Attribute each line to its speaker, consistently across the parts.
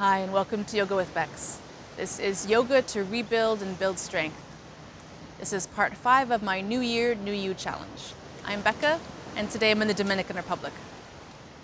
Speaker 1: Hi, and welcome to Yoga with Becs. This is yoga to rebuild and build strength. This is part 5 of my New Year, New You challenge. I'm Becca, and today I'm in the Dominican Republic.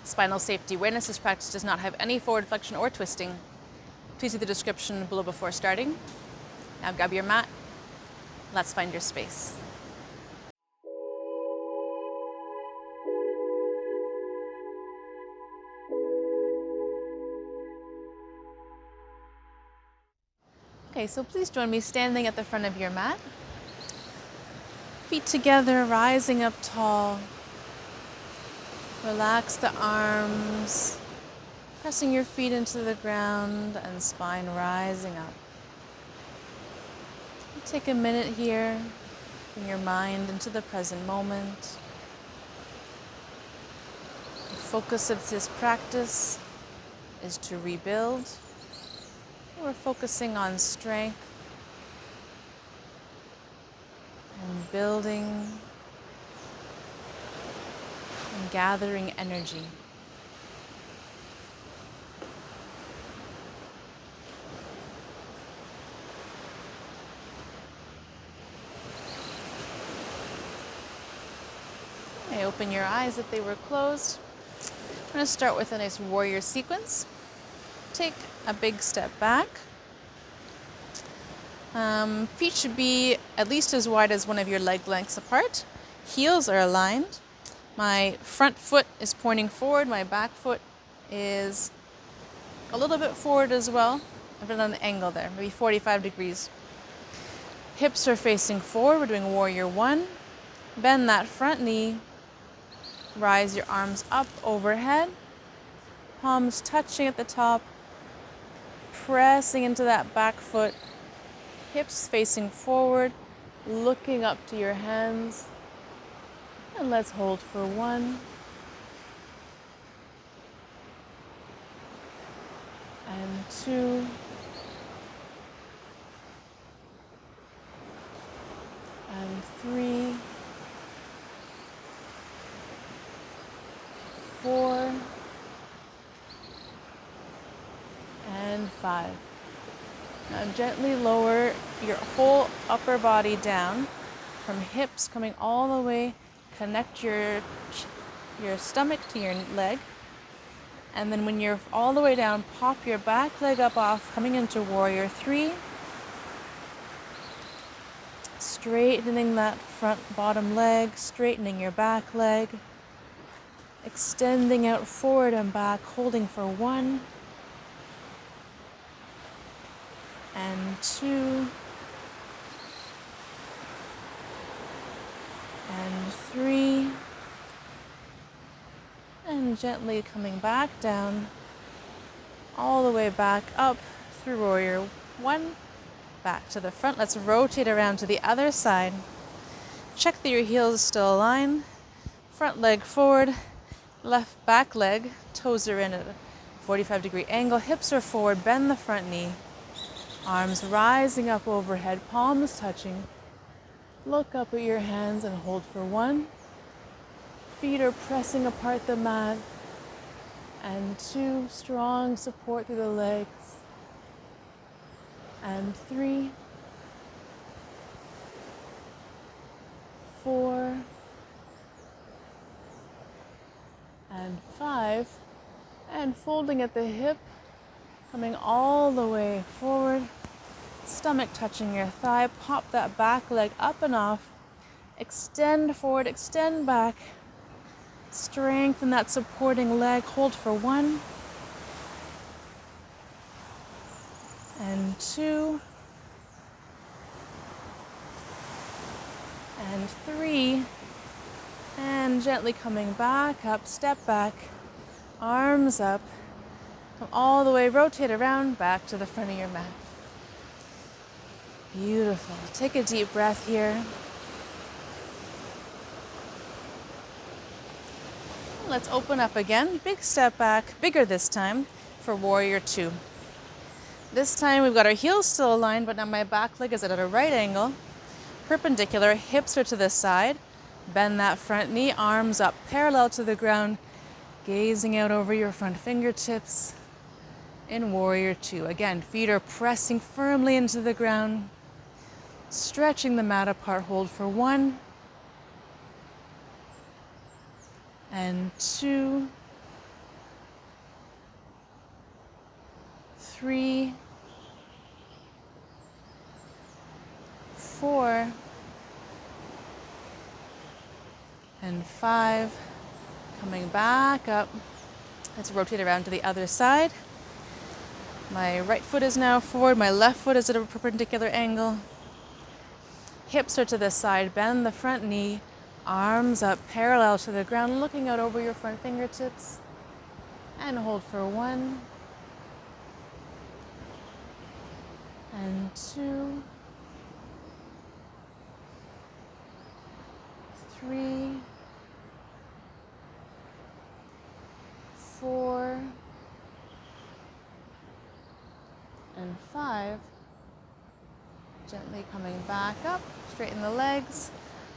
Speaker 1: Spinal Safety Awareness. This practice does not have any forward flexion or twisting. Please see the description below before starting. Now grab your mat. Let's find your space. Okay, so please join me standing at the front of your mat. Feet together, rising up tall. Relax the arms, pressing your feet into the ground and spine rising up. Take a minute here, bring your mind into the present moment. The focus of this practice is to rebuild. We're focusing on strength and building and gathering energy. Okay, open your eyes if they were closed. I'm going to start with a nice warrior sequence. Take a big step back. Feet should be at least as wide as one of your leg lengths apart. Heels are aligned. My front foot is pointing forward. My back foot is a little bit forward as well. I've done an angle there, maybe 45 degrees. Hips are facing forward. We're doing warrior 1. Bend that front knee. Rise your arms up overhead. Palms touching at the top. Pressing into that back foot. Hips facing forward. Looking up to your hands. And let's hold for 1. And 2. And 3. 4. And 5. Now gently lower your whole upper body down from hips coming all the way. Connect your stomach to your leg. And then when you're all the way down, pop your back leg up off, coming into warrior 3. Straightening that front bottom leg, straightening your back leg. Extending out forward and back, holding for 1. And 2. And 3. And gently coming back down, all the way back up through warrior 1, back to the front. Let's rotate around to the other side. Check that your heels are still aligned. Front leg forward, left back leg, toes are in at a 45-degree angle, hips are forward, bend the front knee. Arms rising up overhead, palms touching. Look up at your hands and hold for 1. Feet are pressing apart the mat. And 2, strong support through the legs. And 3. 4. And 5. And folding at the hip, coming all the way forward. Stomach touching your thigh, pop that back leg up and off. Extend forward, extend back. Strengthen that supporting leg, hold for 1. And 2. And 3. And gently coming back up, step back, arms up. Come all the way, rotate around, back to the front of your mat. Beautiful. Take a deep breath here. Let's open up again. Big step back, bigger this time, for warrior 2. This time we've got our heels still aligned, but now my back leg is at a right angle. Perpendicular, hips are to the side. Bend that front knee, arms up parallel to the ground, gazing out over your front fingertips. in Warrior Two. Again, feet are pressing firmly into the ground, stretching the mat apart. Hold for 1 and 2, 3, 4, and 5. Coming back up. Let's rotate around to the other side. My right foot is now forward, my left foot is at a perpendicular angle. Hips are to the side, bend the front knee, arms up parallel to the ground, looking out over your front fingertips. And hold for 1 and 2, 3, 4, and 5. Gently coming back up, straighten the legs,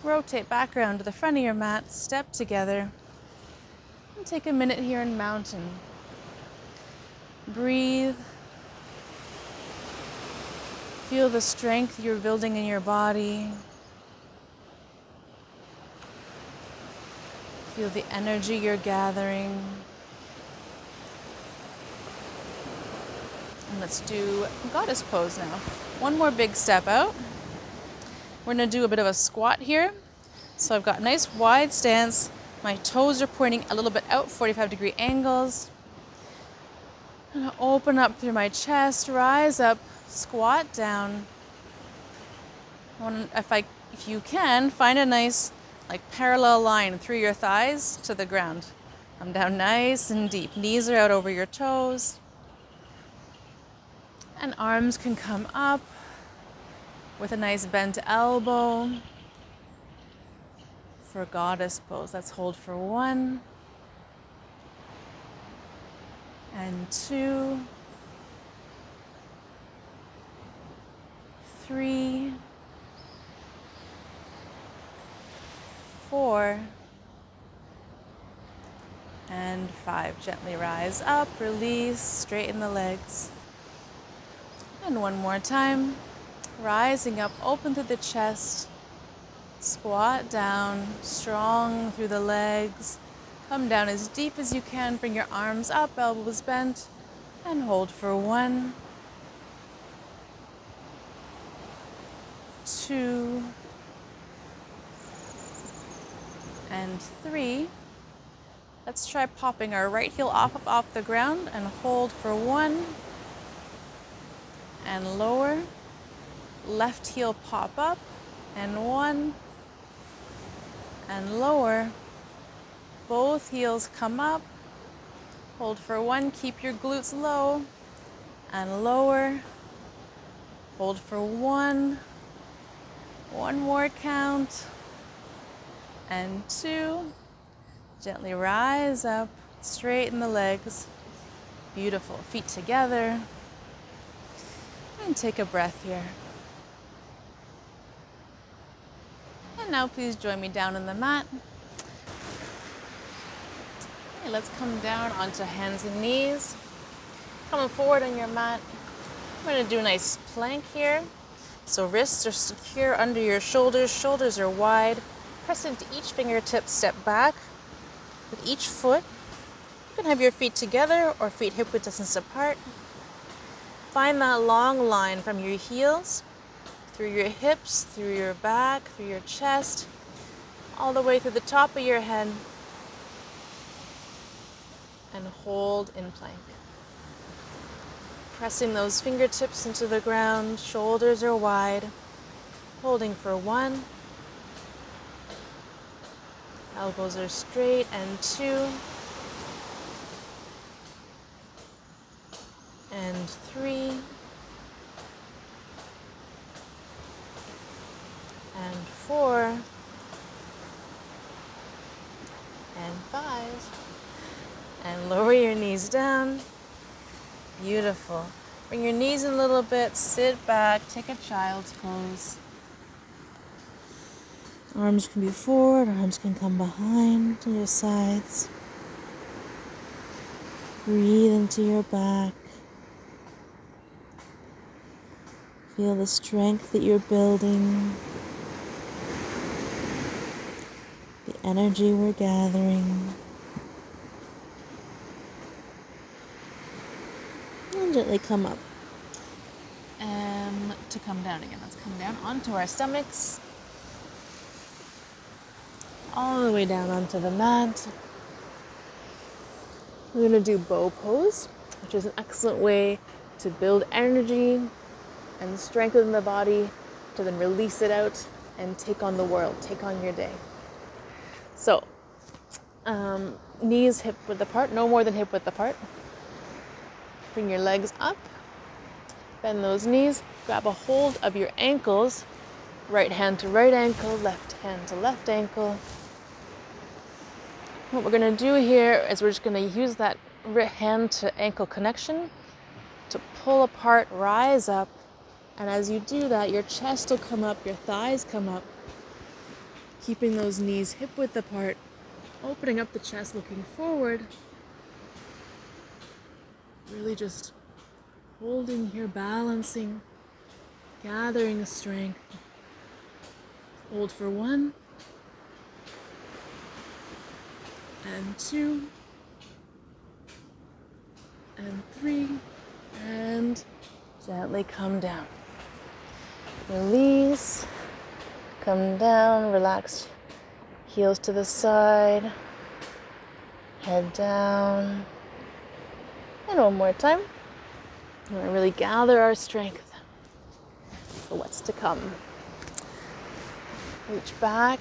Speaker 1: rotate back around to the front of your mat, step together, and take a minute here in mountain. Breathe. Feel the strength you're building in your body. Feel the energy you're gathering. And let's do goddess pose now. One more big step out. We're going to do a bit of a squat here. So I've got a nice wide stance. My toes are pointing a little bit out, 45-degree angles. I'm going to open up through my chest, rise up, squat down. If you can, find a nice parallel line through your thighs to the ground. Come down nice and deep. Knees are out over your toes. And arms can come up with a nice bent elbow for goddess pose. Let's hold for 1 and 2, 3, 4, and 5. Gently rise up, release, straighten the legs. And one more time, rising up, open through the chest, squat down, strong through the legs, come down as deep as you can, bring your arms up, elbows bent, and hold for 1, 2, and 3. Let's try popping our right heel off the ground and hold for 1, and lower. Left heel pop up, and 1, and lower. Both heels come up. Hold for 1, keep your glutes low, and lower. Hold for 1 more count, and 2. Gently rise up, straighten the legs. Beautiful. Feet together. And take a breath here. And now please join me down on the mat. Okay, let's come down onto hands and knees. Coming forward on your mat. I'm going to do a nice plank here. So wrists are secure under your shoulders. Shoulders are wide. Press into each fingertip, step back. With each foot, you can have your feet together or feet hip-width distance apart. Find that long line from your heels, through your hips, through your back, through your chest, all the way through the top of your head, and hold in plank. Pressing those fingertips into the ground, shoulders are wide, holding for 1, elbows are straight, and 2, and 3, and 4, and 5, and lower your knees down. Beautiful. Bring your knees in a little bit, sit back, take a child's pose. Arms can be forward, arms can come behind to your sides. Breathe into your back.
Speaker 2: Feel the strength that you're building, the energy we're gathering. And gently come up. And to come down again. Let's come down onto our stomachs. All the way down onto the mat. We're going to do bow pose, which is an excellent way to build energy and strengthen the body to then release it out and take on the world, take on your day. So, knees hip width apart, no more than hip width apart. Bring your legs up, bend those knees, grab a hold of your ankles, right hand to right ankle, left hand to left ankle. What we're going to do here is we're just going to use that hand to ankle connection to pull apart, rise up, and as you do that, your chest will come up, your thighs come up, keeping those knees hip width apart, opening up the chest, looking forward, really just holding here, balancing, gathering strength. Hold for 1, and 2, and 3, and gently come down. Release, come down, relax, heels to the side, head down. And one more time. We're going to really gather our strength for what's to come. Reach back,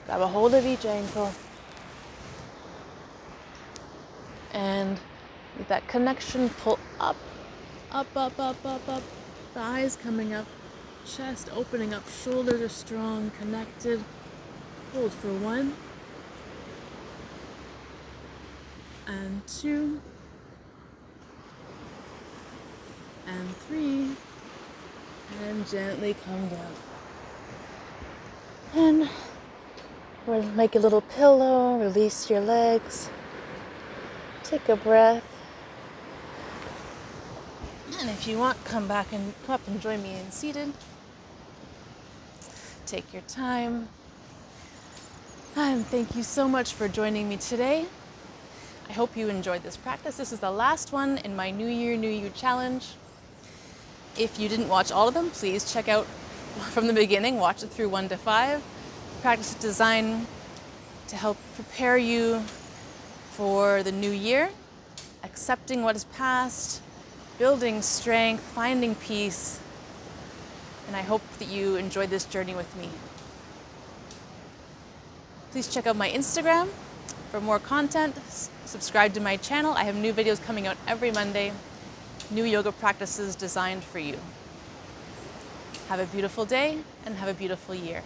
Speaker 2: grab a hold of each ankle, and with that connection, pull up, up, up, up, up, up, thighs coming up, chest opening up, shoulders are strong, connected. Hold for 1, and 2, and 3, and gently come down. And we'll make a little pillow, release your legs, take a breath. And if you want, come up and join me in seated. Take your time. And thank you so much for joining me today. I hope you enjoyed this practice. This is the last one in my New Year, New You challenge. If you didn't watch all of them, please check out from the beginning, watch it through 1 to 5. Practice is designed to help prepare you for the new year, accepting what is past, building strength, finding peace, and I hope that you enjoyed this journey with me. Please check out my Instagram for more content. Subscribe to my channel. I have new videos coming out every Monday. New yoga practices designed for you. Have a beautiful day and have a beautiful year.